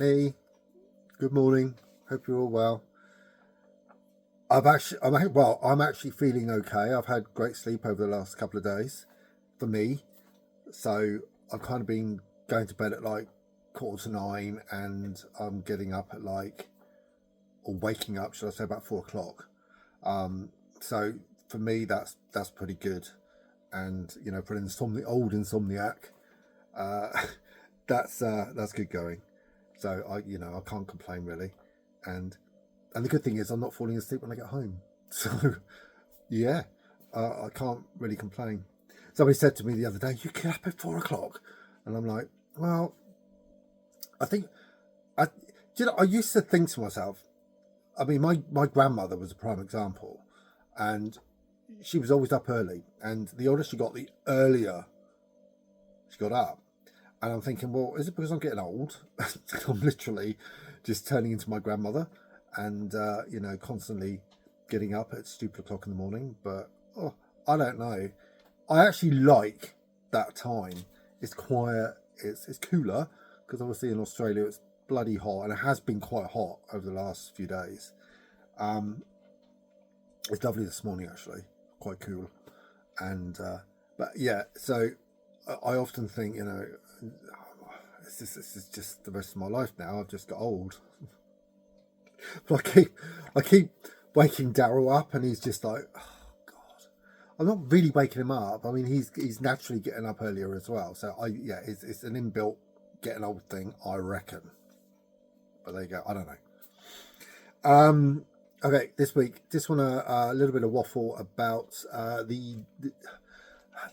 Hey, good morning. Hope you're all well. I'm actually feeling okay. I've had great sleep over the last couple of days for me. So I've kind of been going to bed at like 8:45, and I'm getting up at or waking up, should I say, about 4 o'clock. Um, so for me, that's pretty good. And for an old insomniac, uh, that's good going. So I can't complain really. And And the good thing is, I'm not falling asleep when I get home. So, yeah, I can't really complain. Somebody said to me the other day, "You get up at 4 o'clock," and I'm like, "Well, I think I, I used to think to myself. I mean, my grandmother was a prime example, and she was always up early. And the older she got, the earlier she got up. And I'm thinking, well, is it because I'm getting old? I'm literally just turning into my grandmother, and constantly getting up at stupid o'clock in the morning. But I don't know. I actually like that time. It's quiet. It's cooler because obviously in Australia it's bloody hot, and it has been quite hot over the last few days. Um, it's lovely this morning actually, quite cool. And but yeah, so I often think, this is just the rest of my life now. I've just got old. But I keep waking Daryl up, and he's just like, oh God. I'm not really waking him up. I mean, he's naturally getting up earlier as well. So it's an inbuilt getting old thing, I reckon. But there you go. I don't know. Okay, this week, just want a little bit of waffle about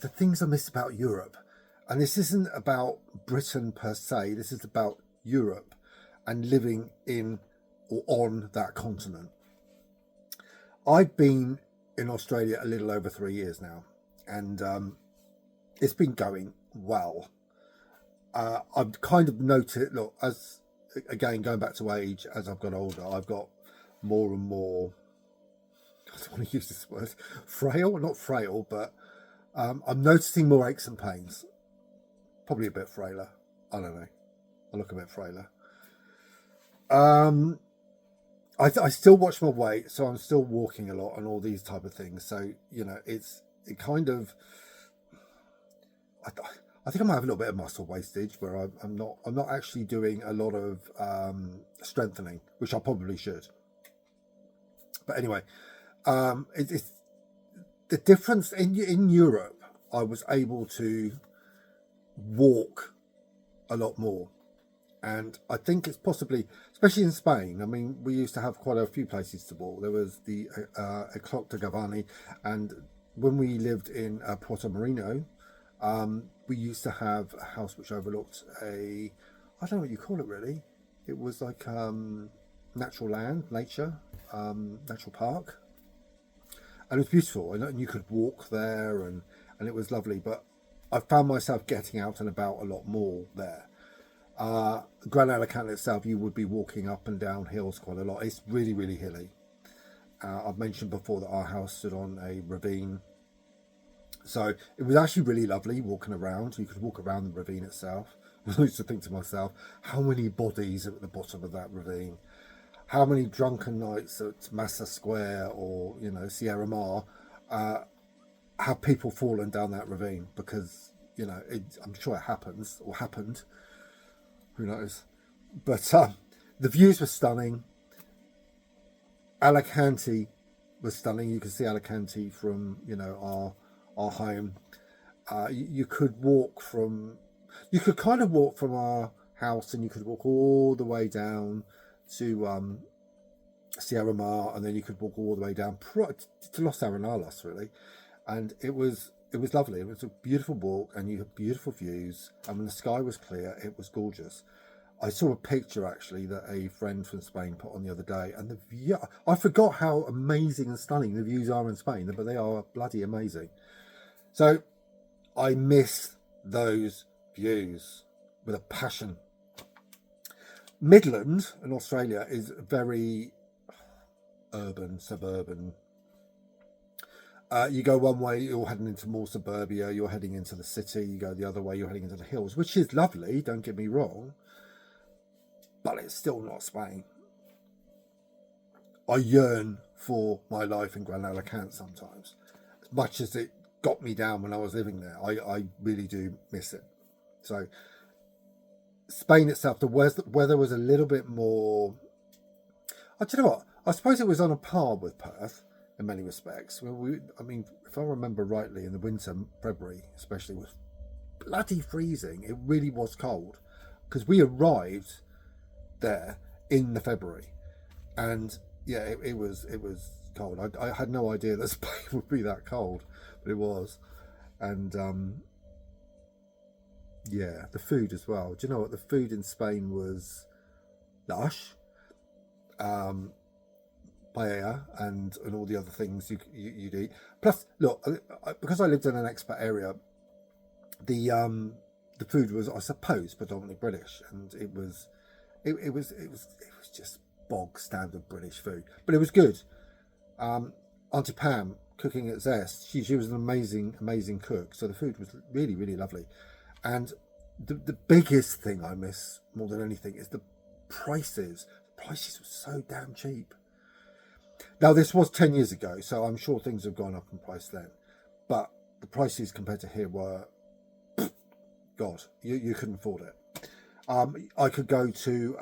the things I miss about Europe. And this isn't about Britain per se. This is about Europe and living in or on that continent. I've been in Australia a little over 3 years now, and it's been going well. I've kind of noted, look, as again, going back to age, as I've got older, I've got more and more, I don't want to use this word, frail, not frail, but I'm noticing more aches and pains. Probably a bit frailer. I don't know. I look a bit frailer. Um, I still watch my weight, so I'm still walking a lot and all these type of things. So it kind of. I, I think I might have a little bit of muscle wastage where I'm not actually doing a lot of strengthening, which I probably should. But anyway, it's the difference in Europe. I was able to walk a lot more. And I think it's possibly, especially in Spain. I mean, we used to have quite a few places to walk. There was the Eclot de Gavani, and when we lived in Puerto Marino, we used to have a house which overlooked I don't know what you call it really. It was like natural land, natural park, and it was beautiful. And you could walk there, and it was lovely. But I found myself getting out and about a lot more there. Gran Alicante itself, you would be walking up and down hills quite a lot. It's really, really hilly. I've mentioned before that our house stood on a ravine. So it was actually really lovely walking around. You could walk around the ravine itself. I used to think to myself, how many bodies are at the bottom of that ravine? How many drunken nights at Massa Square or, Sierra Mar have people fallen down that ravine? Because, I'm sure it happens or happened. Who knows? But the views were stunning. Alicante was stunning. You could see Alicante from our home. You could you could kind of walk from our house, and you could walk all the way down to Sierra Mar, and then you could walk all the way down to Los Arenalas, really. And it was lovely. It was a beautiful walk, and you had beautiful views. And when the sky was clear, it was gorgeous. I saw a picture actually that a friend from Spain put on the other day, and the view, I forgot how amazing and stunning the views are in Spain, but they are bloody amazing. So I miss those views with a passion. Midland in Australia is very urban, suburban. You go one way, you're heading into more suburbia, you're heading into the city. You go the other way, you're heading into the hills, which is lovely, don't get me wrong. but it's still not Spain. I yearn for my life in Gran Alicante sometimes, as much as it got me down when I was living there. I really do miss it. So Spain itself, the weather was a little bit more. I don't know what. I suppose it was on a par with Perth in many respects. I mean, if I remember rightly, in the winter, February especially, was bloody freezing. It really was cold because we arrived there in the February, and yeah, it was cold. I had no idea that Spain would be that cold, but it was, and yeah, the food as well. Do you know what? The food in Spain was lush. Paella and all the other things you'd eat. Plus, look, because I lived in an expat area, the food was, I suppose, predominantly British, and it was just bog standard British food, but it was good. Auntie Pam cooking at Zest, she was an amazing cook, so the food was really, really lovely. And the biggest thing I miss more than anything is the prices. The prices were so damn cheap. Now, this was 10 years ago, so I'm sure things have gone up in price then. But the prices compared to here were, God, you couldn't afford it. I could go to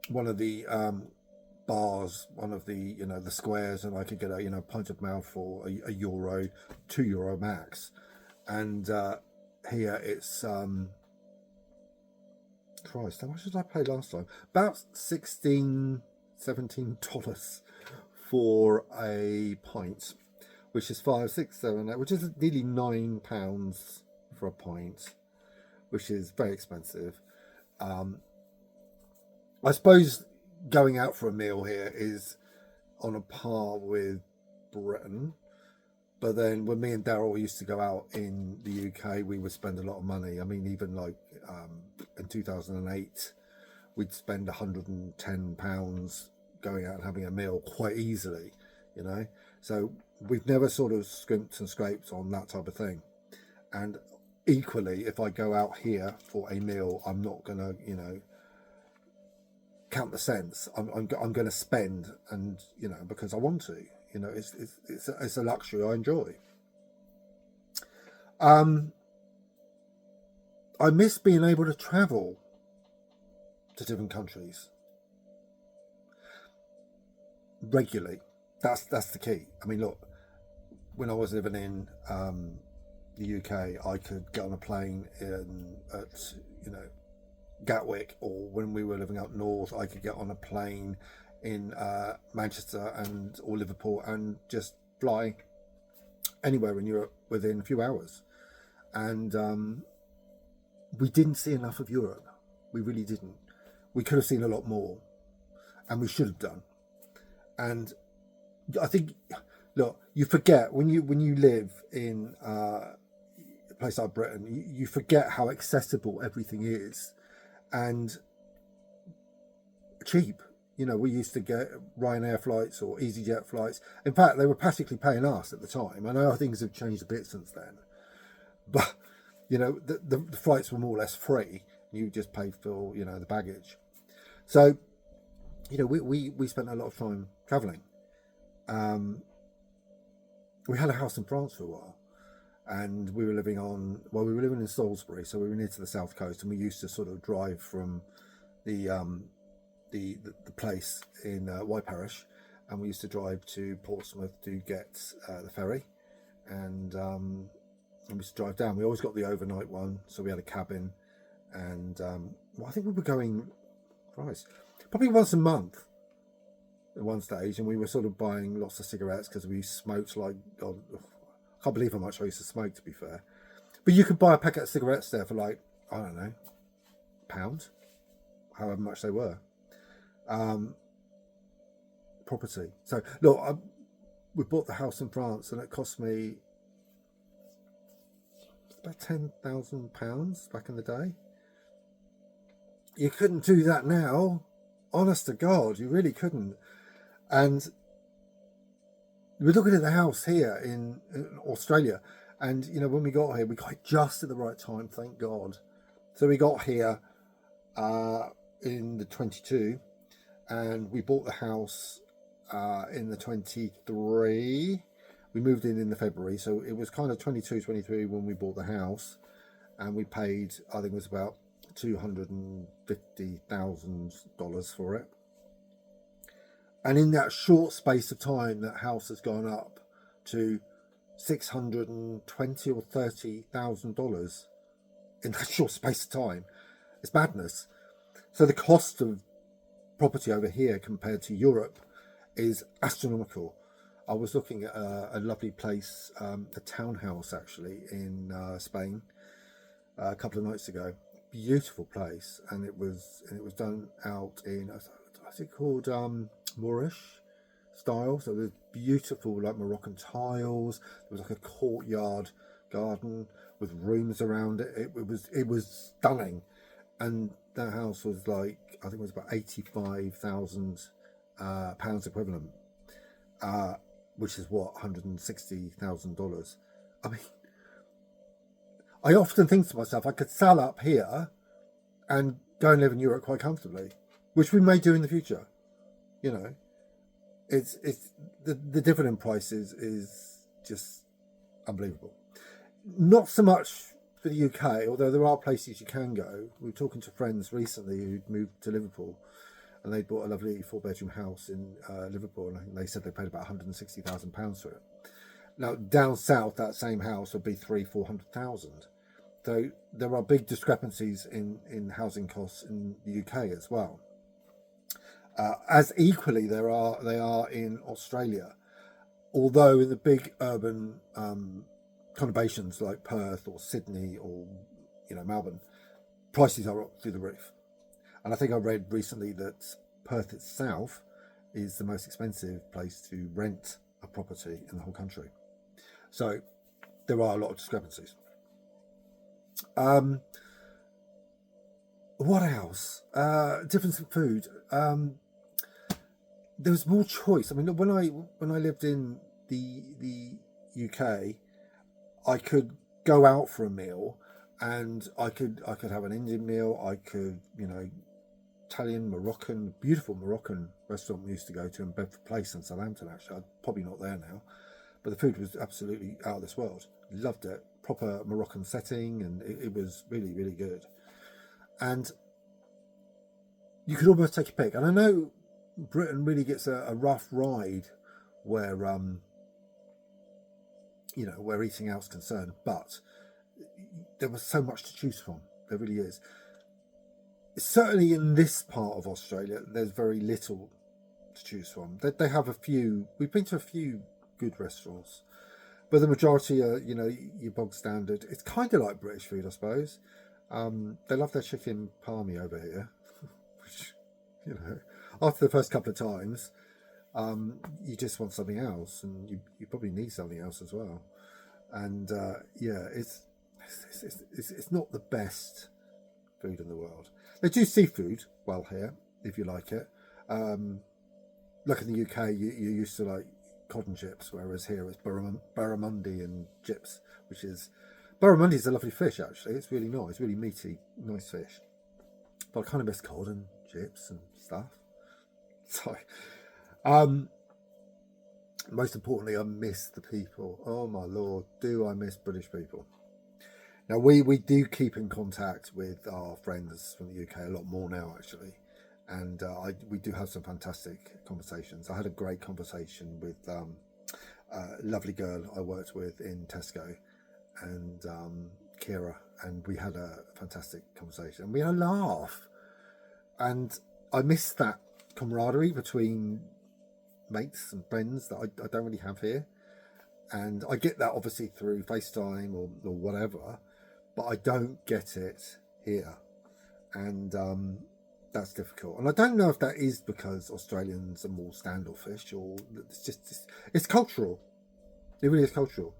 one of the bars, one of the, the squares, and I could get a, pint of mouth for a euro, €2 max. And here it's, Christ, how much did I pay last time? About $17 for a pint, which is 5, 6, 7, 8, which is nearly £9 for a pint, which is very expensive. I suppose going out for a meal here is on a par with Britain, but then when me and Daryl used to go out in the UK, we would spend a lot of money. I mean, even like in 2008, we'd spend £110 going out and having a meal quite easily, so we've never sort of scrimped and scraped on that type of thing. And equally, if I go out here for a meal, I'm not gonna count the cents. I'm going to spend, and because I want to. It's a luxury I enjoy. I miss being able to travel to different countries regularly. That's the key. I mean, look, when I was living in the UK, I could get on a plane at Gatwick, or when we were living up north, I could get on a plane in Manchester or Liverpool and just fly anywhere in Europe within a few hours. And we didn't see enough of Europe. We really didn't. We could have seen a lot more, and we should have done. And I think, look, you forget when you live in a place like Britain, you forget how accessible everything is and cheap. We used to get Ryanair flights or EasyJet flights. In fact, they were practically paying us at the time. I know things have changed a bit since then, but the flights were more or less free. You just paid for the baggage. So we spent a lot of time traveling. We had a house in France for a while, and we were living in Salisbury, so we were near to the south coast, and we used to sort of drive from the place in White Parish, and we used to drive to Portsmouth to get the ferry, and we used to drive down. We always got the overnight one, so we had a cabin, and I think we were going, probably once a month at one stage, and we were sort of buying lots of cigarettes because we smoked like God. I can't believe how much I used to smoke, to be fair. But you could buy a packet of cigarettes there for like, I don't know, £1, however much they were. Property. So look, we bought the house in France, and it cost me about £10,000 back in the day. You couldn't do that now. Honest to God, you really couldn't. And we're looking at the house here in Australia, and when we got here, we got it just at the right time, thank God. So we got here in the 22, and we bought the house in the 23. We moved in the February, so it was kind of 22, 23 when we bought the house, and we paid, I think it was about $250,000 for it. And in that short space of time, that house has gone up to $620,000 or $30,000 in that short space of time. It's madness. So the cost of property over here compared to Europe is astronomical. I was looking at a lovely place, a townhouse actually in Spain a couple of nights ago. Beautiful place, and it was done out in, I think called Moorish style. So there's beautiful like Moroccan tiles. There was like a courtyard garden with rooms around it. It was stunning, and that house was like, I think it was about £85,000 equivalent, which is what, $160,000. I mean, I often think to myself, I could sell up here and go and live in Europe quite comfortably, which we may do in the future. You know, it's the dividend prices is just unbelievable. Not so much for the UK, although there are places you can go. We were talking to friends recently who'd moved to Liverpool, and they bought a lovely 4-bedroom house in Liverpool, and I think they said they paid about £160,000 for it. Now down south, that same house would be 300,000-400,000. So there are big discrepancies in housing costs in the UK as well. As equally they are in Australia, although in the big urban conurbations like Perth or Sydney or Melbourne, prices are up through the roof. And I think I read recently that Perth itself is the most expensive place to rent a property in the whole country. So there are a lot of discrepancies. What else? Difference in food. There was more choice. I mean, when I lived in the UK, I could go out for a meal, and I could have an Indian meal. I could, Italian, Moroccan, beautiful Moroccan restaurant we used to go to in Bedford Place in Southampton. Actually, I'm probably not there now, but the food was absolutely out of this world. Loved it. Proper Moroccan setting, and it was really, really good. And you could almost take a pick. And I know Britain really gets a rough ride where where eating out's concerned, but there was so much to choose from. There really is. Certainly in this part of Australia, there's very little to choose from. They have a few. We've been to a few good restaurants, but the majority are, your bog standard. It's kind of like British food, I suppose. They love their chicken palmy over here, which, after the first couple of times, you just want something else, and you probably need something else as well. And it's not the best food in the world. They do seafood well here, if you like it. Like in the UK, you're used to like cod and chips, whereas here it's barramundi and chips, which is... Barramundi is a lovely fish, actually. It's really nice, really meaty, nice fish. But I kind of miss cod and chips and stuff. Sorry. Most importantly, I miss the people. Oh my Lord, do I miss British people. Now, we do keep in contact with our friends from the UK a lot more now, actually. And we do have some fantastic conversations. I had a great conversation with a lovely girl I worked with in Tesco, and Kira, and we had a fantastic conversation. And we had a laugh. And I miss that camaraderie between mates and friends that I don't really have here. And I get that obviously through FaceTime or whatever, but I don't get it here. And that's difficult. And I don't know if that is because Australians are more standoffish, or it's cultural. It really is cultural.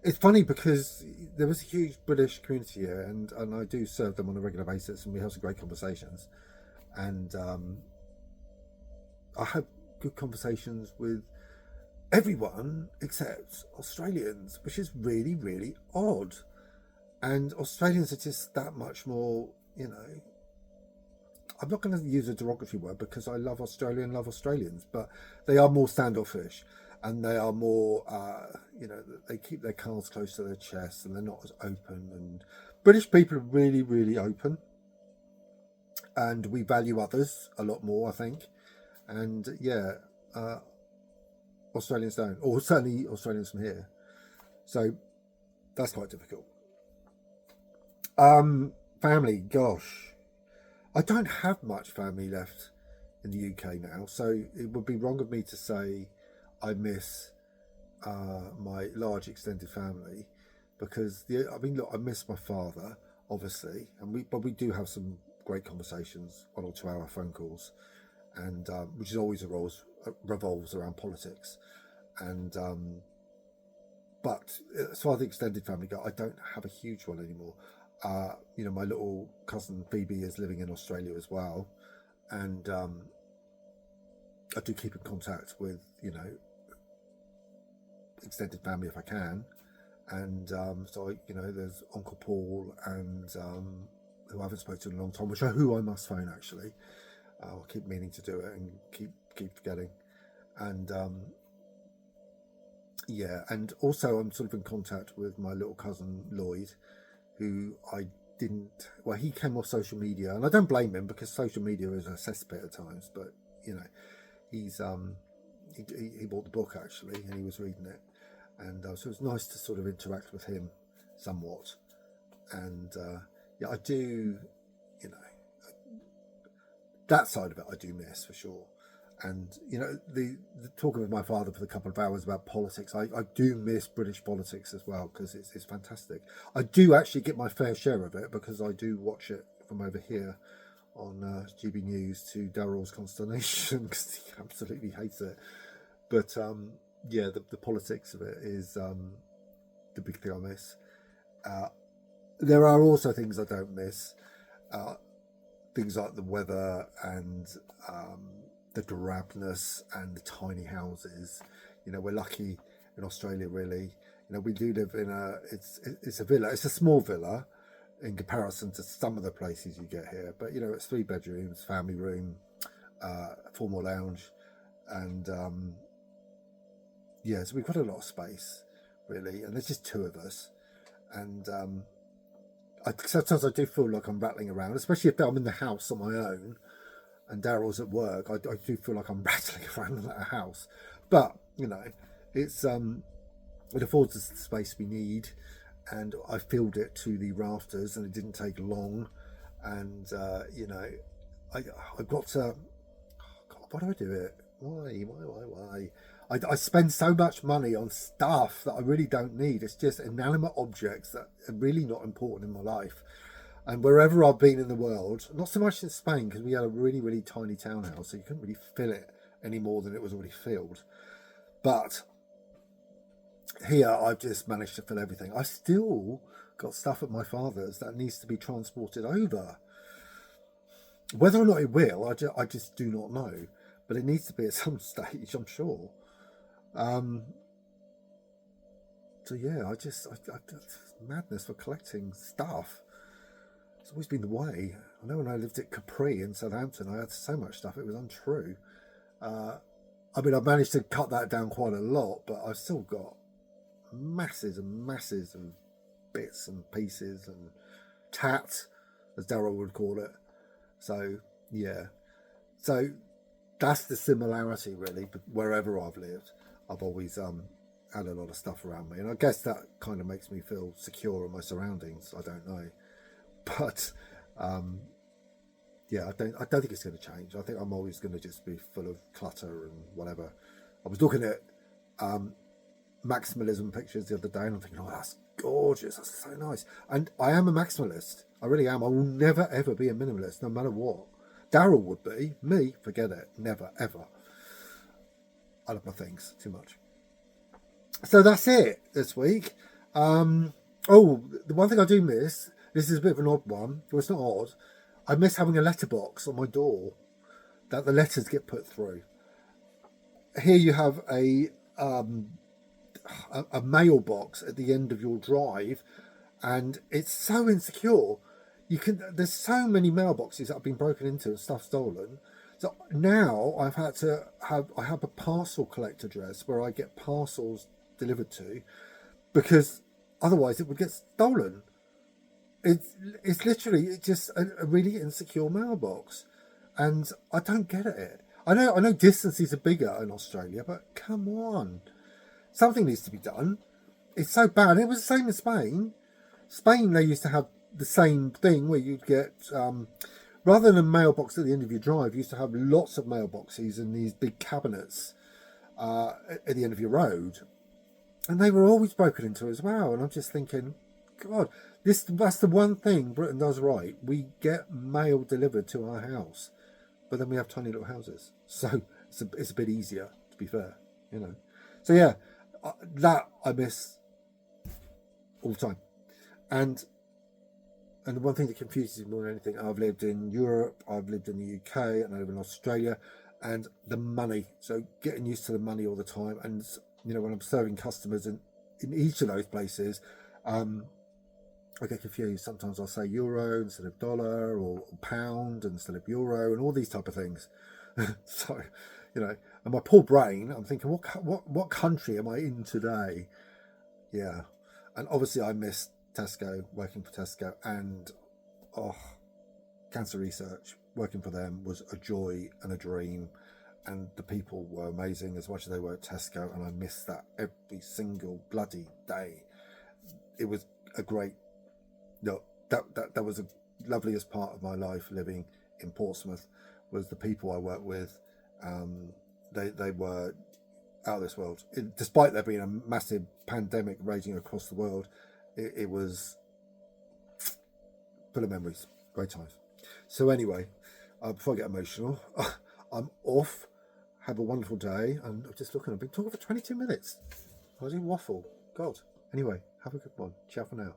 It's funny because there was a huge British community here, and I do serve them on a regular basis, and we have some great conversations. And I have good conversations with everyone except Australians, which is really, really odd. And Australians are just that much more, you know, I'm not going to use a derogatory word because I love Australia and love Australians, but they are more standoffish and they are more, they keep their cards close to their chest and they're not as open. And British people are really, really open, and we value others a lot more, I think. And yeah, Australians don't, or certainly Australians from here. So that's quite difficult. Family, gosh, I don't have much family left in the UK now, so it would be wrong of me to say I miss my large extended family, because look, I miss my father, obviously, but we do have some great conversations, 1 or 2 hour phone calls, and which is always revolves around politics, and but as far as the extended family go, I don't have a huge one anymore. My little cousin Phoebe is living in Australia as well, and I do keep in contact with extended family if I can, and so there's Uncle Paul and who I haven't spoken to in a long time, who I must phone actually. I'll keep meaning to do it and keep forgetting, and and also I'm sort of in contact with my little cousin Lloyd, who he came off social media, and I don't blame him because social media is a cesspit at times, but he's he bought the book actually and he was reading it, and so it was nice to sort of interact with him somewhat, and I do, that side of it I do miss for sure. And the talking with my father for a couple of hours about politics, I do miss British politics as well, because it's fantastic. I do actually get my fair share of it because I do watch it from over here on GB News, to Daryl's consternation, because he absolutely hates it. But the politics of it is the big thing I miss. There are also things I don't miss, things like the weather and the drabness and the tiny houses. We're lucky in Australia, really. We do live in it's a villa. It's a small villa in comparison to some of the places you get here, but it's 3 bedrooms, family room, formal lounge, and so we've got a lot of space, really, and there's just 2 of us, and sometimes I do feel like I'm rattling around, especially if I'm in the house on my own and Daryl's at work. I do feel like I'm rattling around in that house, but it's it affords us the space we need, and I filled it to the rafters, and it didn't take long, and I've got to. Oh God, why do I do it? Why? I spend so much money on stuff that I really don't need. It's just inanimate objects that are really not important in my life. And wherever I've been in the world, not so much in Spain, because we had a really, really tiny townhouse, so you couldn't really fill it any more than it was already filled. But here, I've just managed to fill everything. I still got stuff at my father's that needs to be transported over. Whether or not it will, I just do not know. But it needs to be at some stage, I'm sure. Madness for collecting stuff. It's always been the way. I know when I lived at Capri in Southampton, I had so much stuff it was untrue. I've managed to cut that down quite a lot, but I've still got masses and masses of bits and pieces and tat, as Daryl would call it. So that's the similarity, really. But wherever I've lived, I've always had a lot of stuff around me, and I guess that kind of makes me feel secure in my surroundings. I don't know, but I don't think it's going to change. I think I'm always going to just be full of clutter and whatever. I was looking at maximalism pictures the other day, and I'm thinking, oh, that's gorgeous, that's so nice. And I am a maximalist. I really am. I will never ever be a minimalist, no matter what. Daryl would be. Me, forget it. Never, ever. I love my things too much. So that's it this week. The one thing I do miss, this is a bit of an odd one. Well, it's not odd. I miss having a letterbox on my door that the letters get put through. Here you have a mailbox at the end of your drive, and it's so insecure. There's so many mailboxes that have been broken into and stuff stolen. So now I have a parcel collect address where I get parcels delivered to, because otherwise it would get stolen. It's literally just a really insecure mailbox, and I don't get it. I know distances are bigger in Australia, but come on, something needs to be done. It's so bad. It was the same in Spain. Spain, they used to have the same thing where you'd get, rather than a mailbox at the end of your drive, you used to have lots of mailboxes in these big cabinets at the end of your road. And they were always broken into as well. And I'm just thinking, God, that's the one thing Britain does right. We get mail delivered to our house, but then we have tiny little houses. So it's a bit easier, to be fair, you know. So yeah, that I miss all the time. And the one thing that confuses me more than anything, I've lived in Europe, I've lived in the UK, and I live in Australia, and the money. So getting used to the money all the time. And, you know, when I'm serving customers in each of those places, I get confused. Sometimes I'll say euro instead of dollar, or pound instead of euro, and all these type of things. So, you know, and my poor brain, I'm thinking, what country am I in today? Yeah. And obviously I miss Tesco, working for Tesco, and cancer research, working for them was a joy and a dream, and the people were amazing as much as they were at Tesco, and I miss that every single bloody day. It was a great, no, that was the loveliest part of my life living in Portsmouth, was the people I worked with. They were out of this world. Despite there being a massive pandemic raging across the world, it was full of memories, great times. So anyway, before I get emotional, I'm off. Have a wonderful day. And I'm just looking, I've been talking for 22 minutes. I was in waffle. God. Anyway, have a good one. Ciao for now.